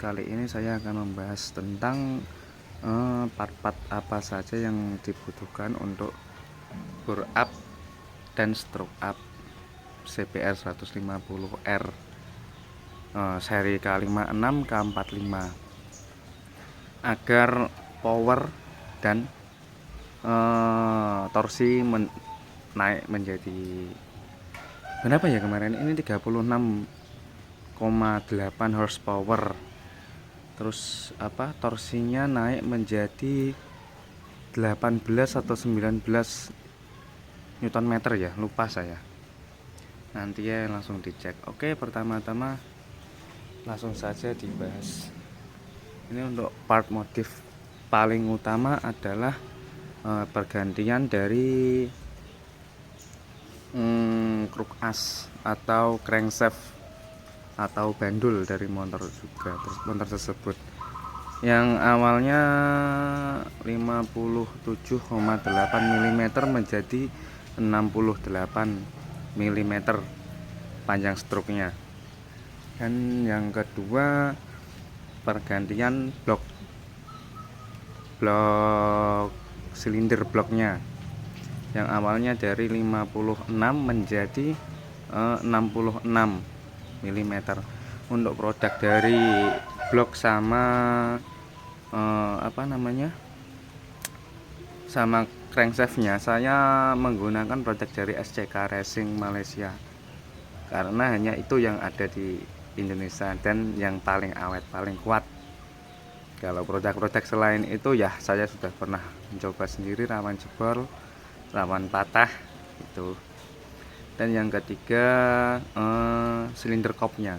kali ini saya akan membahas tentang part-part apa saja yang dibutuhkan untuk bore up dan stroke up CBR 150R seri K56 K45 agar power dan torsi naik menjadi berapa ya kemarin ini 36,8 horsepower. Terus torsinya naik menjadi 18 atau 19 Newton meter ya, lupa saya. Nanti ya langsung dicek. Oke, pertama-tama langsung saja dibahas. Ini untuk part motif paling utama adalah pergantian dari kruk as atau crankshaft atau bandul dari motor juga, motor tersebut yang awalnya 57,8 mm menjadi 68 mm panjang struknya. Dan yang kedua pergantian blok silinder bloknya yang awalnya dari 56 menjadi 66 mm. Untuk produk dari blok sama sama crankshaftnya saya menggunakan produk dari SCK Racing Malaysia karena hanya itu yang ada di Indonesia dan yang paling awet, paling kuat. Kalau produk-produk selain itu ya saya sudah pernah mencoba sendiri, rawan jebol, rawan patah itu. Dan yang ketiga silinder kopnya.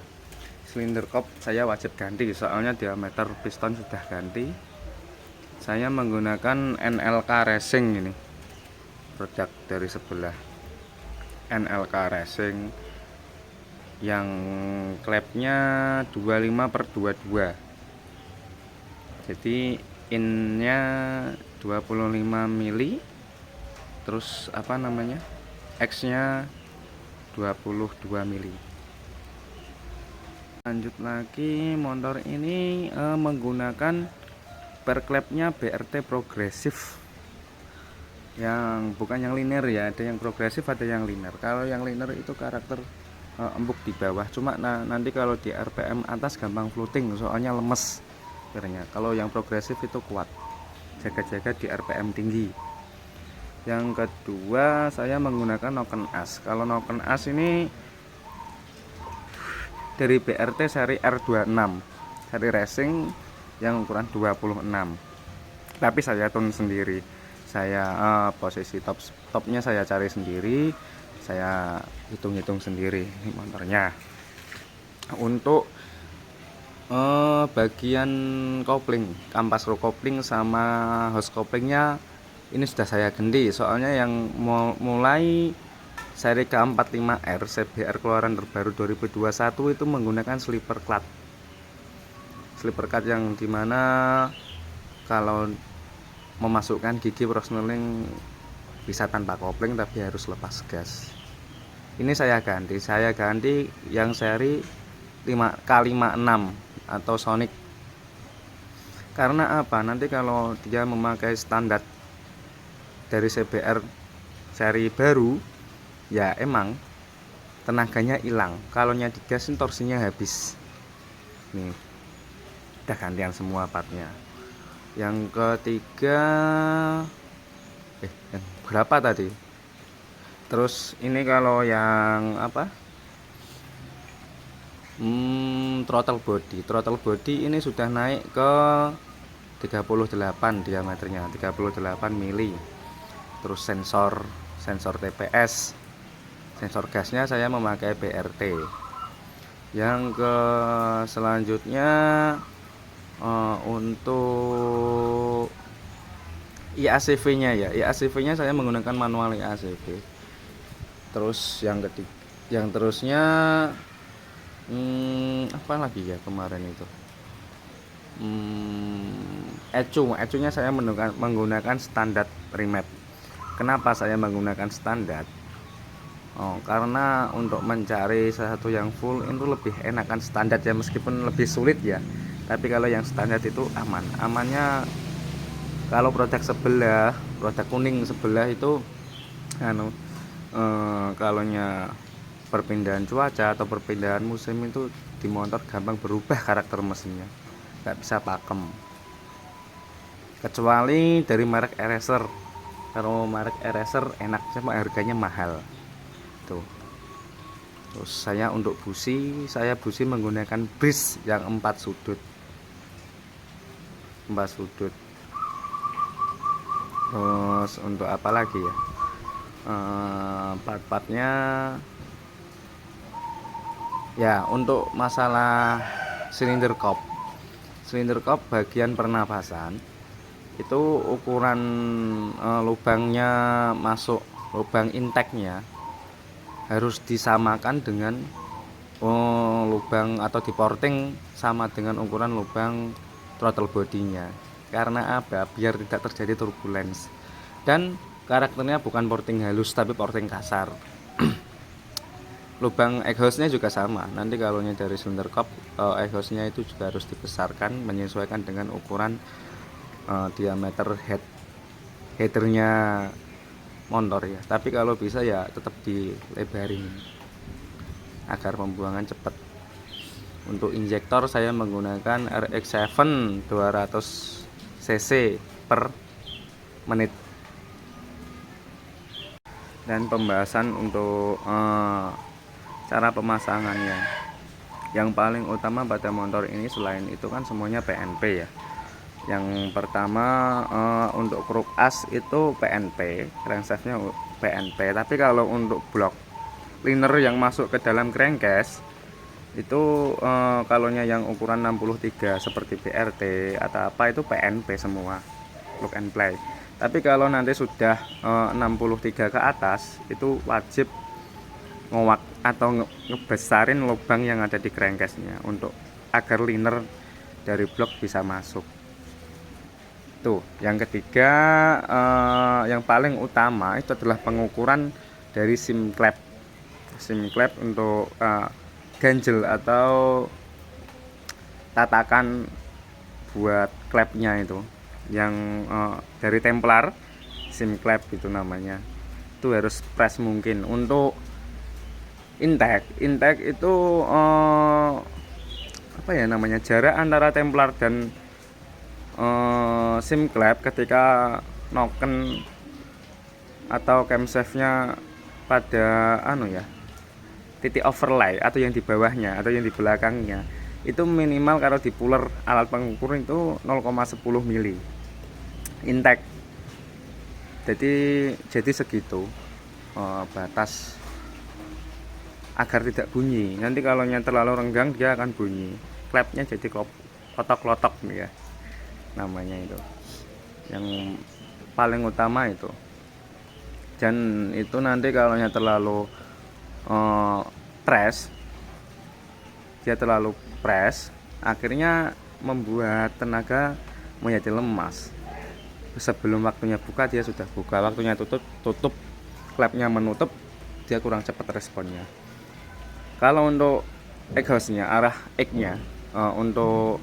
Silinder kop saya wajib ganti soalnya diameter piston sudah ganti. Saya menggunakan NLK Racing, ini produk dari sebelah NLK Racing yang klepnya 25/22. Jadi innya 25 mili, terus X nya 22 mili. Lanjut lagi, motor ini menggunakan perklepnya BRT progresif, yang bukan yang linear ya, ada yang progresif ada yang linear. Kalau yang linear itu karakter empuk di bawah, cuma nanti kalau di RPM atas gampang floating soalnya lemes akhirnya. Kalau yang progresif itu kuat, jaga-jaga di RPM tinggi. Yang kedua saya menggunakan noken as. Kalau noken as ini dari BRT seri R26, seri racing yang ukuran 26, tapi saya tune sendiri. Saya posisi topnya saya cari sendiri, saya hitung-hitung sendiri ini motornya. Untuk bagian kopling, kampas row kopling sama hose koplingnya ini sudah saya ganti, soalnya yang mulai seri K45R CBR keluaran terbaru 2021 itu menggunakan slipper cut yang dimana kalau memasukkan gigi prosneling bisa tanpa kopling tapi harus lepas gas. Ini saya ganti yang seri K56 atau Sonic. Karena apa? Nanti kalau dia memakai standar dari CBR seri baru, ya emang tenaganya hilang. Kalau digasin torsinya habis. Nih, udah gantian semua partnya. Yang ketiga, yang berapa tadi? Terus ini kalau yang throttle body ini sudah naik ke 38 diameternya, 38 mili. Terus sensor TPS, sensor gasnya saya memakai BRT. Yang ke selanjutnya untuk IACV nya ya, IACV nya saya menggunakan manual IACV. Terus yang terusnya apa lagi ya kemarin itu, ECU nya saya menggunakan standar remap. Kenapa saya menggunakan standar? Karena untuk mencari sesuatu yang full itu lebih enakan standar ya, meskipun lebih sulit ya. Tapi kalau yang standar itu amannya. Kalau produk kuning sebelah itu anu kalaunya perpindahan cuaca atau perpindahan musim itu di motor gampang berubah karakter mesinnya, nggak bisa pakem, kecuali dari merek Eraser. Kalau merek Eraser enak, cuma harganya mahal tuh. Terus saya busi menggunakan bris yang 4 sudut. Terus untuk apa lagi ya, part-partnya ya, untuk masalah silinder kop bagian pernapasan itu ukuran lubangnya masuk, lubang intake-nya harus disamakan dengan lubang atau diporting sama dengan ukuran lubang throttle bodinya. Karena apa? Biar tidak terjadi turbulence. Dan karakternya bukan porting halus tapi porting kasar. Lubang exhaustnya juga sama. Nanti kalau dari silinder kop, exhaustnya itu juga harus dibesarkan menyesuaikan dengan ukuran diameter headernya motor ya. Tapi kalau bisa ya tetap dilebarin agar pembuangan cepat. Untuk injektor saya menggunakan RX7 200 cc per menit. Dan pembahasan untuk cara pemasangannya, yang paling utama pada motor ini selain itu kan semuanya PNP ya. Yang pertama untuk kruk as itu PNP, crankshaftnya PNP. Tapi kalau untuk blok liner yang masuk ke dalam crankcase itu kalaunya yang ukuran 63 seperti BRT atau apa itu PNP semua, plug and play. Tapi kalau nanti sudah 63 ke atas itu wajib ngowak atau ngebesarin lubang yang ada di crankcase-nya untuk agar liner dari blok bisa masuk. Tuh, yang ketiga yang paling utama itu adalah pengukuran dari sim clap untuk ganjel atau tatakan buat klepnya itu yang dari Templar sim clap itu namanya, itu harus press mungkin. Untuk intake itu apa ya namanya, jarak antara Templar dan sim clap ketika noken atau camshaftnya pada titik overlay atau yang di bawahnya atau yang di belakangnya itu minimal kalau di puller alat pengukur itu 0,10 mili intake. Jadi segitu batas agar tidak bunyi. Nanti kalau terlalu renggang dia akan bunyi, klepnya jadi klotok-klotok nih ya namanya. Itu yang paling utama itu. Dan itu nanti kalau terlalu press akhirnya membuat tenaga menjadi lemas. Sebelum waktunya buka dia sudah buka, waktunya tutup klepnya menutup, dia kurang cepat responnya. Kalau untuk exhaustnya, arah X-nya untuk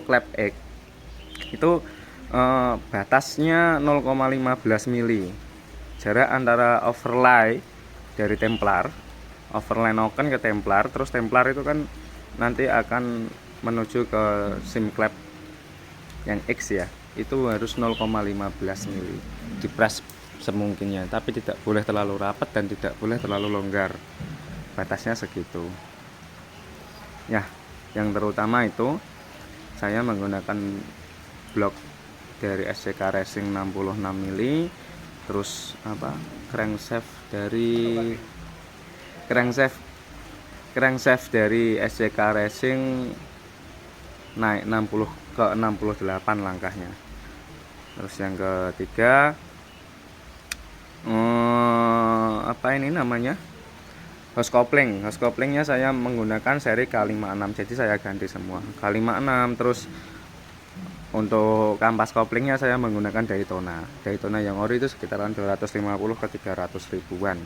klep X itu batasnya 0,15 mili. Jarak antara overlay dari Templar, overlay noken ke Templar, terus Templar itu kan nanti akan menuju ke sim clap yang X ya, itu harus 0,15 mili. Dipres semungkinnya, tapi tidak boleh terlalu rapat dan tidak boleh terlalu longgar. Batasnya segitu. Ya, yang terutama itu saya menggunakan blok dari SCK Racing 66 mili, terus crankshaft dari SCK Racing naik 60 ke 68 langkahnya. Terus yang ketiga hose couplingnya saya menggunakan seri K56, jadi saya ganti semua K56. Terus untuk kampas couplingnya saya menggunakan Daytona yang ori itu sekitaran 250 ke 300 ribuan.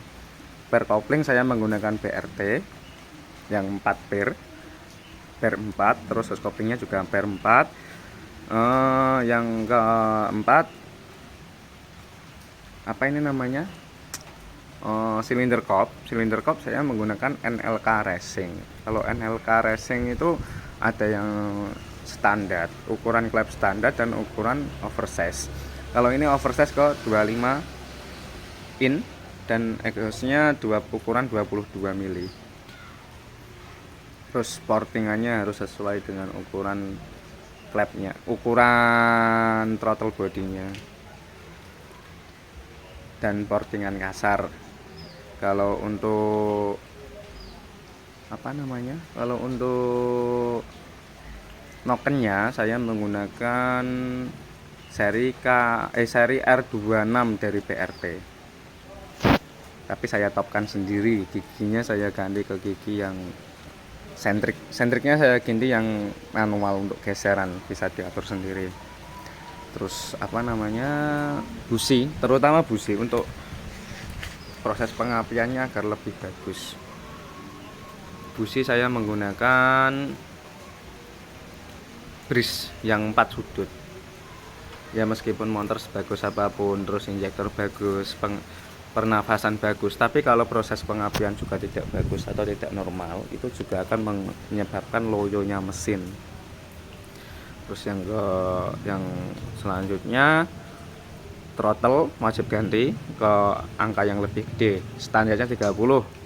Per coupling saya menggunakan BRT yang 4 pair ampere 4, terus hose couplingnya juga ampere 4. Yang keempat, apa ini namanya, silinder kop saya menggunakan NLK Racing. Kalau NLK Racing itu ada yang standar, ukuran klep standar dan ukuran oversize. Kalau ini oversize ke 25 in dan exhaustnya ukuran 22 mili. Terus portingannya harus sesuai dengan ukuran klepnya, ukuran throttle bodinya, dan portingan kasar. Kalau untuk kalau untuk nokennya saya menggunakan seri R26 dari BRT, tapi saya topkan sendiri. Giginya saya ganti ke gigi yang sentriknya saya ganti yang manual untuk geseran, bisa diatur sendiri. Terus busi, terutama busi untuk proses pengapiannya agar lebih bagus. Busi saya menggunakan bris yang 4 sudut. Ya meskipun motor sebagus apapun, terus injektor bagus, pernafasan bagus, tapi kalau proses pengapian juga tidak bagus atau tidak normal, itu juga akan menyebabkan loyonya mesin. Terus yang selanjutnya, throttle wajib ganti ke angka yang lebih gede, standarnya 30.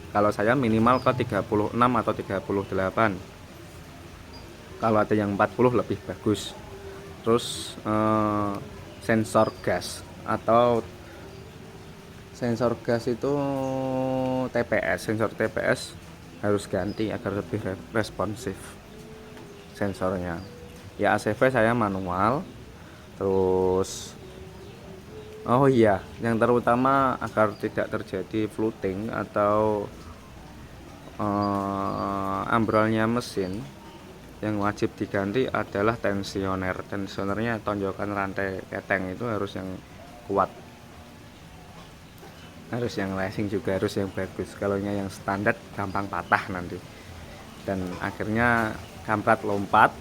Kalau saya minimal ke 36 atau 38. Kalau ada yang 40 lebih bagus. Terus sensor gas itu sensor TPS harus ganti agar lebih responsif sensornya. Ya ACV saya manual. Terus yang terutama agar tidak terjadi floating atau ambrolnya mesin, yang wajib diganti adalah tensionernya. Tonjokan rantai keteng itu harus yang kuat, harus yang racing juga harus yang bagus. Kalau yang standar gampang patah nanti, dan akhirnya kampret lompat,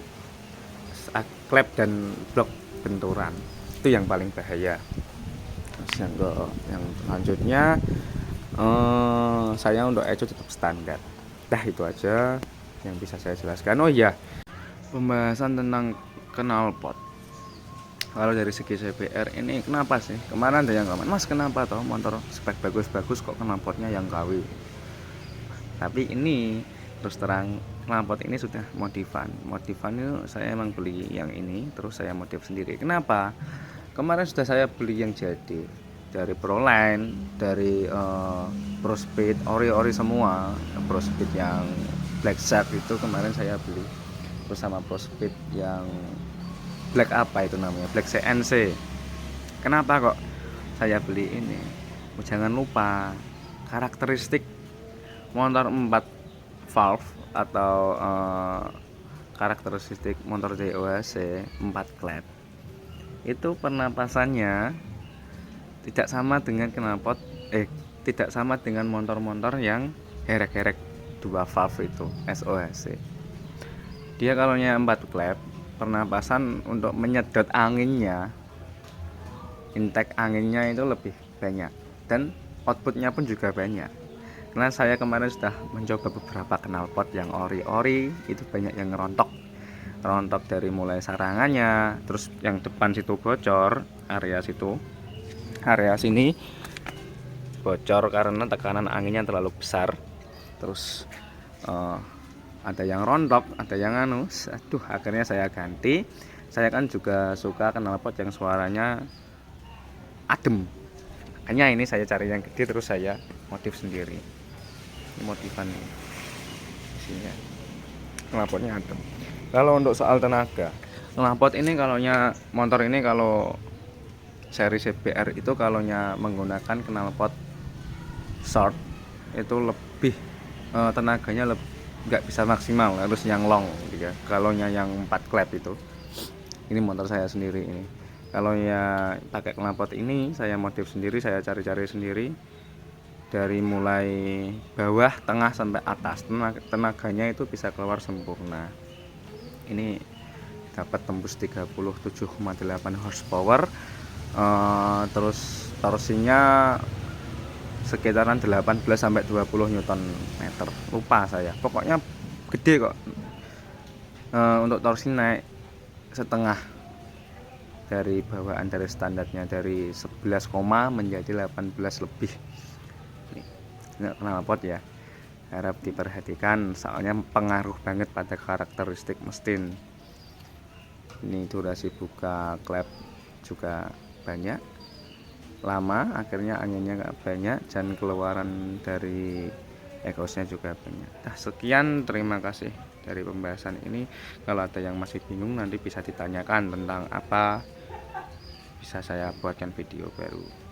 klep dan blok benturan, itu yang paling bahaya. Yang selanjutnya, saya untuk eco tetap standar. Itu aja yang bisa saya jelaskan. Pembahasan tentang knalpot. Kalau dari segi CBR ini, kenapa sih kemarin ada yang komen, Mas kenapa toh motor spek bagus-bagus kok knalpotnya yang KW? Tapi ini terus terang, knalpot ini sudah modifan itu saya emang beli yang ini, terus saya modif sendiri. Kenapa? Kemarin sudah saya beli yang jadi dari Proline, dari Prospeed, ori semua. Prospeed yang Black Shark itu kemarin saya beli, terus sama Prospeed yang Black Black CNC. Kenapa kok saya beli ini? Jangan lupa karakteristik motor 4 valve atau karakteristik motor DOHC 4 klep itu pernapasannya tidak sama dengan tidak sama dengan motor-motor yang herek-herek 2 valve itu SOHC. Dia kalau 4 klep, pernapasan untuk menyedot anginnya, intake anginnya itu lebih banyak, dan outputnya pun juga banyak. Karena saya kemarin sudah mencoba beberapa knalpot yang ori itu banyak yang rontok dari mulai sarangannya, terus yang depan situ bocor, area sini bocor karena tekanan anginnya terlalu besar. Terus ada yang rontok, ada yang akhirnya saya ganti. Saya kan juga suka knalpot yang suaranya adem, makanya ini saya cari yang gede, terus saya modif sendiri. Ini modifan ini, isinya knalpotnya adem. Kalau untuk soal tenaga, knalpot ini motor ini kalau seri CBR itu menggunakan knalpot short itu lebih tenaganya nggak bisa maksimal, harus yang long gitu ya. Kalau yang 4 klep itu, ini motor saya sendiri ini. Kalau pakai knalpot ini saya modif sendiri, saya cari-cari sendiri dari mulai bawah, tengah sampai atas, tenaganya itu bisa keluar sempurna. ini dapat tembus 37,8 horsepower. Terus torsinya sekitaran 18 sampai 20 Newton meter, lupa saya, pokoknya gede kok. Untuk torsi naik setengah dari bawaan dari standarnya, dari 11, menjadi 18 lebih. Ini knalpot ya, harap diperhatikan soalnya pengaruh banget pada karakteristik mesin. Ini durasi buka klep juga banyak, lama, akhirnya anginnya nggak banyak, dan keluaran dari exhaustnya juga banyak. Nah, sekian, terima kasih dari pembahasan ini. Kalau ada yang masih bingung nanti bisa ditanyakan tentang apa, bisa saya buatkan video baru.